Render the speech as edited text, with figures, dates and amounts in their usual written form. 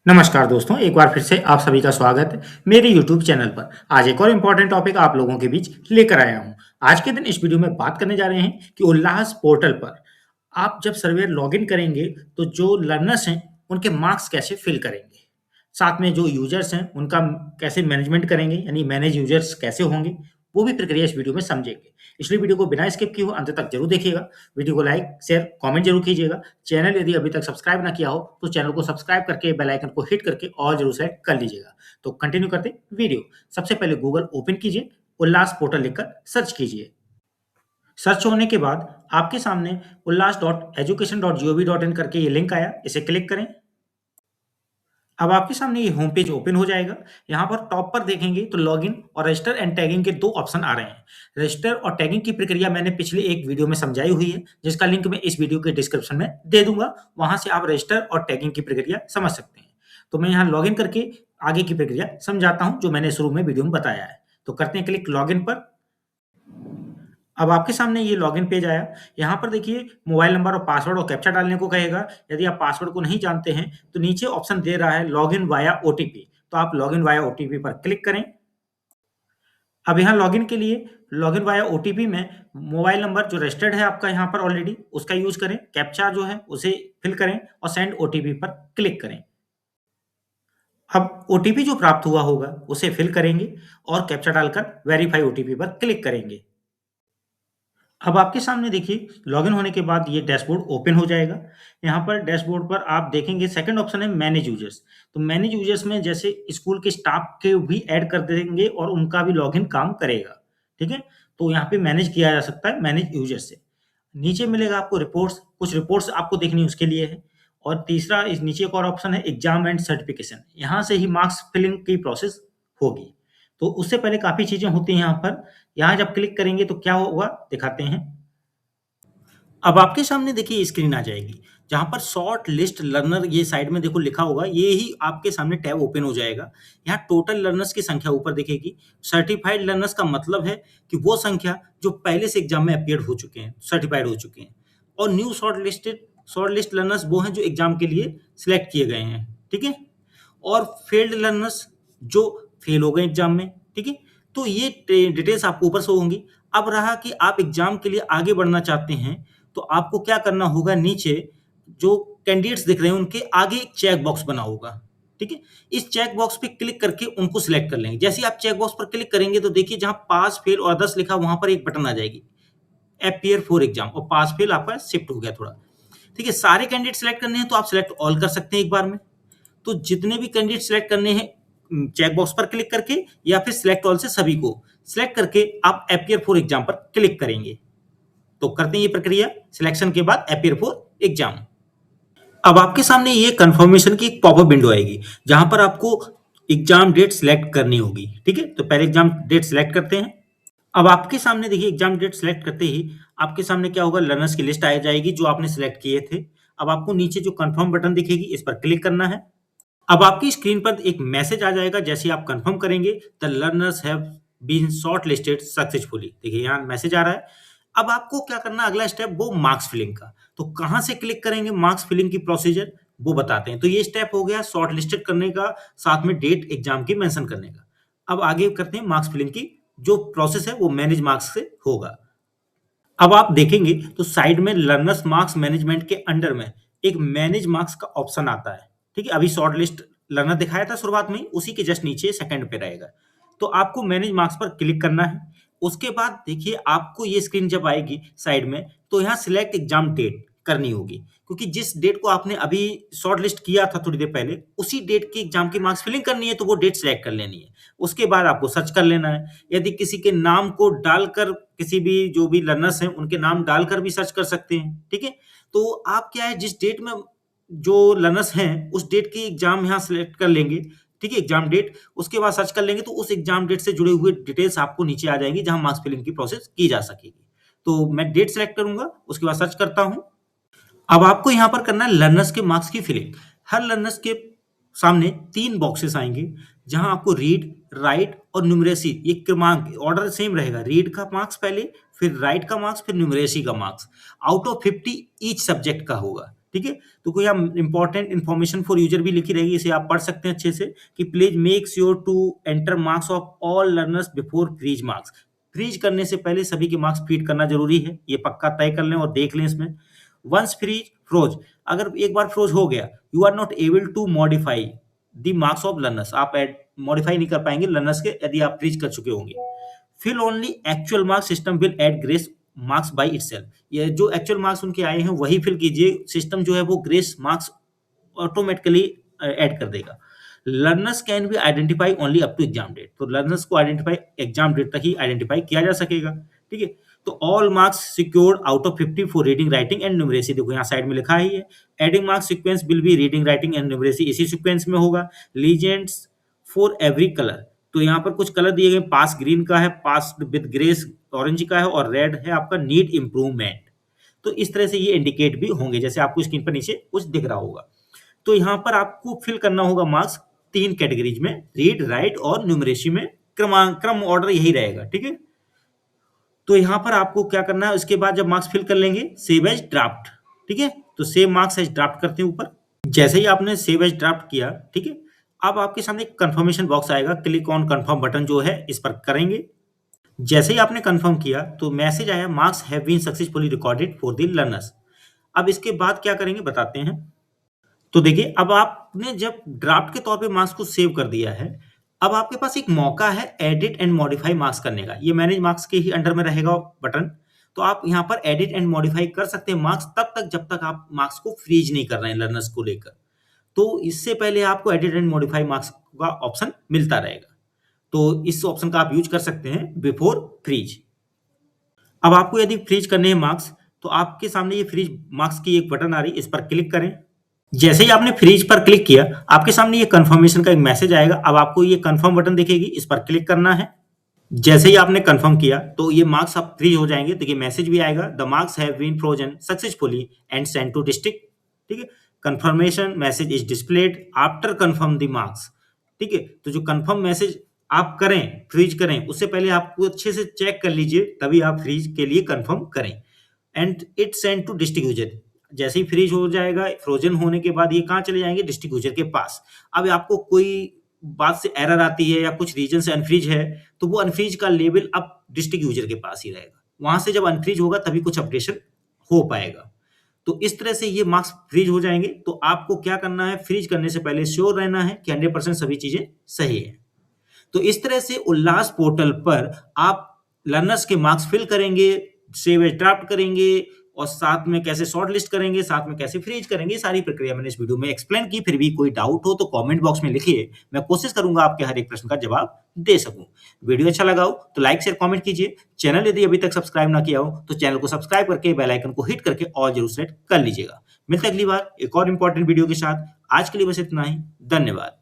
नमस्कार दोस्तों, एक बार फिर से आप सभी का स्वागत है मेरे यूट्यूब चैनल पर। आज एक और इम्पोर्टेंट टॉपिक आप लोगों के बीच लेकर आया हूँ। आज के दिन इस वीडियो में बात करने जा रहे हैं कि उल्लास पोर्टल पर आप जब सर्वर लॉगिन करेंगे, तो जो लर्नर्स हैं, उनके मार्क्स कैसे फिल करेंगे। साथ में जो यूज़र्स हैं, उनका कैसे मैनेजमेंट करेंगे, यानी मैनेज यूज़र्स कैसे होंगे, वो भी प्रक्रिया इस वीडियो में समझेंगे। इसलिए वीडियो को बिना स्किप किए हुए अंत तक ज़रूर देखिएगा। वीडियो को लाइक, शेयर, कमेंट ज़रूर कीजिएगा। चैनल यदि अभी तक सब्सक्राइब ना किया हो, तो चैनल को सब्सक्राइब करके बेल आइकन को हिट करके ऑल ज़रूर सेलेक्ट कर लीजिएगा। तो कंटिन्यू करते हैं वीडियो। सबसे पहले गूगल ओपन कीजिए, उल्लास पोर्टल लिखकर सर्च कीजिए। सर्च होने के बाद आपके सामने ullas.education.gov.in करके ये लिंक आया, इसे क्लिक करें। अब आपके सामने ये होम पेज ओपन हो जाएगा। यहाँ पर टॉप पर देखेंगे तो लॉगिन और रजिस्टर एंड टैगिंग के 2 ऑप्शन आ रहे हैं। रजिस्टर और टैगिंग की प्रक्रिया मैंने पिछले एक वीडियो में समझाई हुई है, जिसका लिंक मैं इस वीडियो के डिस्क्रिप्शन में दे दूँगा। वहाँ से आप रजिस्टर और टैगिंग की प्रक्रिया समझ सकते हैं। तो मैं यहाँ लॉगिन करके आगे की प्रक्रिया समझाता हूँ, जो मैंने शुरू में वीडियो में बताया है। तो करते हैं क्लिक लॉगिन पर। अब आपके सामने ये लॉगिन पेज आया। यहाँ पर देखिए मोबाइल नंबर और पासवर्ड और कैप्चा डालने को कहेगा। यदि आप पासवर्ड को नहीं जानते हैं, तो नीचे ऑप्शन दे रहा है लॉगिन वाया ओटीपी। तो आप लॉगिन वाया ओटीपी पर क्लिक करें। अब यहाँ लॉगिन के लिए लॉगिन वाया ओटीपी में मोबाइल नंबर जो रजिस्टर्ड है आपका यहाँ पर ऑलरेडी, उसका यूज़ करें। कैप्चा जो है उसे फिल करें और सेंड ओटीपी पर क्लिक करें। अब ओटीपी जो प्राप्त हुआ होगा उसे फिल करेंगे और कैप्चा डालकर वेरीफाई ओटीपी पर क्लिक करेंगे। अब आपके सामने देखिए लॉगिन होने के बाद ये डैशबोर्ड ओपन हो जाएगा। यहाँ पर डैशबोर्ड पर आप देखेंगे सेकंड ऑप्शन है मैनेज यूजर्स। तो मैनेज यूजर्स में जैसे स्कूल के स्टाफ के भी ऐड कर देंगे और उनका भी लॉगिन काम करेगा। ठीक है? तो यहाँ पे मैनेज किया जा सकता है मैनेज यूजर्स से। नीचे मिलेगा आपको रिपोर्ट्स, कुछ रिपोर्ट्स आपको देखनी उसके लिए है। और तीसरा इस नीचे एक और ऑप्शन है एग्जाम एंड सर्टिफिकेशन। यहाँ से ही मार्क्स फिलिंग की प्रोसेस होगी। तो उससे पहले काफ़ी चीज़ें होती हैं यहाँ पर। यहाँ जब क्लिक करेंगे तो क्या होगा दिखाते हैं। अब आपके सामने देखिए स्क्रीन आ जाएगी, जहाँ पर शॉर्ट लिस्ट लर्नर ये साइड में देखो लिखा होगा, ये ही आपके सामने टैब ओपन हो जाएगा। यहाँ टोटल लर्नर्स की संख्या ऊपर दिखेगी। सर्टिफाइड लर्नर्स का मतलब है कि वो संख्या जो पहले से एग्जाम में अपीयर हो चुके हैं, सर्टिफाइड हो चुके हैं। और न्यू शॉर्ट लिस्ट लर्नर्स वो हैं जो एग्जाम के लिए सिलेक्ट किए गए हैं। ठीक है? और फेल्ड लर्नर्स जो फेल हो गए एग्जाम में। ठीक है? तो ये डिटेल्स आपको ऊपर शो होंगी। अब रहा कि आप एग्जाम के लिए आगे बढ़ना चाहते हैं, तो आपको क्या करना होगा, नीचे जो कैंडिडेट्स दिख रहे हैं उनके आगे एक चेक बॉक्स बना होगा। ठीक है? इस चेक बॉक्स पे क्लिक करके उनको सिलेक्ट कर लेंगे। जैसे ही आप चेक बॉक्स पर क्लिक करेंगे तो देखिए जहाँ पास फेल और अदर्स लिखा वहां पर एक बटन आ जाएगी, अपीयर फॉर एग्जाम, और पास फेल आपका शिफ्ट हो गया थोड़ा। ठीक है? सारे कैंडिडेट सिलेक्ट करने हैं तो आप सिलेक्ट ऑल कर सकते हैं एक बार में। तो जितने भी कैंडिडेट सिलेक्ट करने हैं चेक बॉक्स पर क्लिक करके या फिर सिलेक्ट ऑल से सभी को सिलेक्ट करके आप अपीयर फॉर एग्जाम पर क्लिक करेंगे। तो करते हैं ये प्रक्रिया सिलेक्शन के बाद अपीयर फॉर एग्जाम। अब आपके सामने ये कंफर्मेशन की एक पॉपअप विंडो आएगी, जहां पर आपको एग्जाम डेट सिलेक्ट करनी होगी। ठीक है? तो पहले एग्जाम डेट सिलेक्ट करते हैं। अब आपके सामने देखिए एग्जाम डेट सिलेक्ट करते ही आपके सामने क्या होगा, लर्नर्स की लिस्ट आ जाएगी जो आपने सिलेक्ट किए थे। अब आपको नीचे जो कंफर्म बटन दिखेगी इस पर क्लिक करना है। अब आपकी स्क्रीन पर एक मैसेज आ जाएगा जैसे आप कंफर्म करेंगे, the learners have been shortlisted successfully. देखिए यहाँ मैसेज आ रहा है। अब आपको क्या करना है, अगला स्टेप वो मार्क्स फिलिंग का। तो कहाँ से क्लिक करेंगे मार्क्स फिलिंग की प्रोसीजर वो बताते हैं। तो ये स्टेप हो गया शॉर्ट लिस्टेड करने का, साथ में डेट एग्जाम की मेंशन करने का। अब आगे करते हैं मार्क्स फिलिंग की जो प्रोसेस है वो मैनेज मार्क्स से होगा। अब आप देखेंगे तो साइड में लर्नर्स मार्क्स मैनेजमेंट के अंडर में एक मैनेज मार्क्स का ऑप्शन आता है। ठीक है? अभी शॉर्ट लिस्ट लर्नर दिखाया था शुरुआत में, उसी के जस्ट नीचे सेकंड पे रहेगा। तो आपको मैनेज मार्क्स पर क्लिक करना है। उसके बाद देखिए आपको ये स्क्रीन जब आएगी साइड में, तो यहाँ सिलेक्ट एग्जाम डेट करनी होगी, क्योंकि जिस डेट को आपने अभी शॉर्ट लिस्ट किया था थोड़ी देर पहले, उसी डेट की एग्जाम की मार्क्स फिलिंग करनी है, तो वो डेट सिलेक्ट कर लेनी है। उसके बाद आपको सर्च कर लेना है। यदि किसी के नाम को डालकर, किसी भी जो भी लर्नर्स हैं उनके नाम डालकर भी सर्च कर सकते हैं। ठीक है? तो आप क्या है, जिस डेट में जो लर्नर्स हैं उस डेट की एग्जाम यहाँ सिलेक्ट कर लेंगे। ठीक है? एग्जाम डेट, उसके बाद सर्च कर लेंगे तो उस एग्जाम डेट से जुड़े हुए डिटेल्स आपको नीचे आ जाएंगी जहां मार्क्स फिलिंग की प्रोसेस की जा सकेगी। तो मैं डेट सेलेक्ट करूंगा, उसके बाद सर्च करता हूं। अब आपको यहां पर करना है लर्नर्स के मार्क्स की फिलिंग। हर लर्नर्स के सामने 3 बॉक्सेस आएंगे जहां आपको रीड, राइट और न्यूमरेसी, ये क्रमांक ऑर्डर सेम रहेगा। रीड का मार्क्स पहले, फिर राइट का मार्क्स, फिर न्यूमरेसी का marks. Out of 50 each subject का होगा। ठीक है? तो कोई हम इम्पोर्टेंट इन्फॉर्मेशन फॉर यूजर भी लिखी रहेगी, इसे आप पढ़ सकते हैं अच्छे से कि please make sure to enter marks of all learners before freeze marks. Freeze करने से पहले सभी के मार्क्स फीड करना जरूरी है, ये पक्का तय कर लें और देख लें इसमें। वंस फ्रीज फ्रोज, अगर एक बार फ्रोज हो गया, you are not able to modify the marks of learners, आप मॉडिफाई नहीं कर पाएंगे लर्नर्स के यदि आप फ्रीज कर चुके होंगे। Fill only actual marks, system will add grace marks by itself, ये जो एक्चुअल मार्क्स उनके आए हैं वही फिल कीजिए, सिस्टम जो है वो ग्रेस मार्क्स ऑटोमेटिकली ऐड कर देगा। Learners can be identify only up to exam date, तो लर्नर्स को आइडेंटिफाई एग्जाम डेट तक ही आइडेंटिफाई किया जा सकेगा। ठीक है, तो all marks secured out of 50 for reading writing and numeracy, देखो यहाँ साइड में लिखा ही है। Adding marks sequence will be reading writing and numeracy, इसी सीक्वेंस में होगा। लीजेंड्स फॉर एवरी कलर, तो यहाँ पर कुछ कलर दिए गए, पास ग्रीन का है, पास विद ग्रेस ऑरेंज का है, और रेड है आपका नीड इंप्रूवमेंट। तो इस तरह से ये इंडिकेट भी होंगे, जैसे आपको स्क्रीन पर नीचे कुछ दिख रहा होगा। तो यहाँ पर आपको फिल करना होगा मार्क्स 3 कैटेगरीज में, रीड, राइट और न्यूमरेसी में, क्रम ऑर्डर यही रहेगा। ठीक है, तो यहाँ पर आपको क्या करना है, उसके बाद जब मार्क्स फिल कर लेंगे, सेव एज ड्राफ्ट। ठीक है, तो सेव मार्क्स एज ड्राफ्ट करते हैं ऊपर। जैसे ही आपने सेव एज ड्राफ्ट किया, ठीक है, अब आपके सामने एक कंफर्मेशन बॉक्स आएगा, क्लिक ऑन कंफर्म बटन जो है इस पर करेंगे। जैसे ही आपने कंफर्म किया तो मैसेज आया, marks have been successfully recorded for the learners. अब इसके बाद क्या करेंगे बताते हैं। तो देखिए, अब आपने जब ड्राफ्ट के तौर पे मार्क्स को सेव कर दिया है, अब आपके पास एक मौका है एडिट एंड मॉडिफाई मार्क्स करने का। ये मैनेज मार्क्स के ही अंडर में रहेगा बटन, तो आप यहाँ पर एडिट एंड मॉडिफाई कर सकते हैं मार्क्स तब तक जब तक आप मार्क्स को फ्रीज नहीं कर रहे हैं लर्नर्स को लेकर। तो इससे पहले आपको एडिट एंड मॉडिफाई मार्क्स का ऑप्शन मिलता रहेगा, तो इस ऑप्शन का आप यूज कर सकते हैं बिफोर फ्रीज। अब आपको यदि फ्रीज करने हैं मार्क्स, तो आपके सामने ये फ्रीज मार्क्स की एक बटन आ रही है, इस पर क्लिक करें। जैसे ही आपने फ्रीज पर क्लिक किया, आपके सामने ये कंफर्मेशन का एक मैसेज आएगा। अब आपको ये कंफर्म बटन दिखेगी, इस पर क्लिक करना है। जैसे ही आपने कंफर्म किया तो ये मार्क्स अब फ्रीज हो जाएंगे। देखिए मैसेज भी आएगा, the marks have been frozen successfully and sent to district. ठीक है, confirmation message is displayed after confirm the marks. ठीक है, तो जो कंफर्म मैसेज आप करें, फ्रीज करें, उससे पहले आपको अच्छे से चेक कर लीजिए, तभी आप फ्रीज के लिए कंफर्म करें। And it send to district user, जैसे ही फ्रीज हो जाएगा, फ्रोजन होने के बाद ये कहाँ चले जाएंगे, डिस्ट्रिक्ट यूजर के पास। अब आपको कोई बात से एरर आती है या कुछ रीजन से अनफ्रीज है, तो वो अनफ्रीज का लेबल अब डिस्ट्रिक्ट यूजर के पास ही रहेगा। वहां से जब अनफ्रीज होगा तभी कुछ अपडेशन हो पाएगा। तो इस तरह से ये मार्क्स फ्रीज हो जाएंगे। तो आपको क्या करना है, फ्रीज करने से पहले श्योर रहना है कि 100% सभी चीजें सही है। तो इस तरह से उल्लास पोर्टल पर आप लर्नर्स के मार्क्स फिल करेंगे, सेव एज ड्राफ्ट करेंगे, और साथ में कैसे शॉर्ट लिस्ट करेंगे, साथ में कैसे फ्रीज करेंगे, सारी प्रक्रिया मैंने इस वीडियो में एक्सप्लेन की। फिर भी कोई डाउट हो तो कमेंट बॉक्स में लिखिए, मैं कोशिश करूंगा आपके हर एक प्रश्न का जवाब दे सकूं। वीडियो अच्छा लगा हो तो लाइक शेयर कमेंट कीजिए। चैनल यदि अभी तक सब्सक्राइब ना किया हो तो चैनल को सब्सक्राइब करके बेल आइकन को हिट करके ऑल जरूर सेलेक्ट कर लीजिएगा। मिलते हैं अगली बार एक और इंपॉर्टेंट वीडियो के साथ। आज के लिए बस इतना ही, धन्यवाद।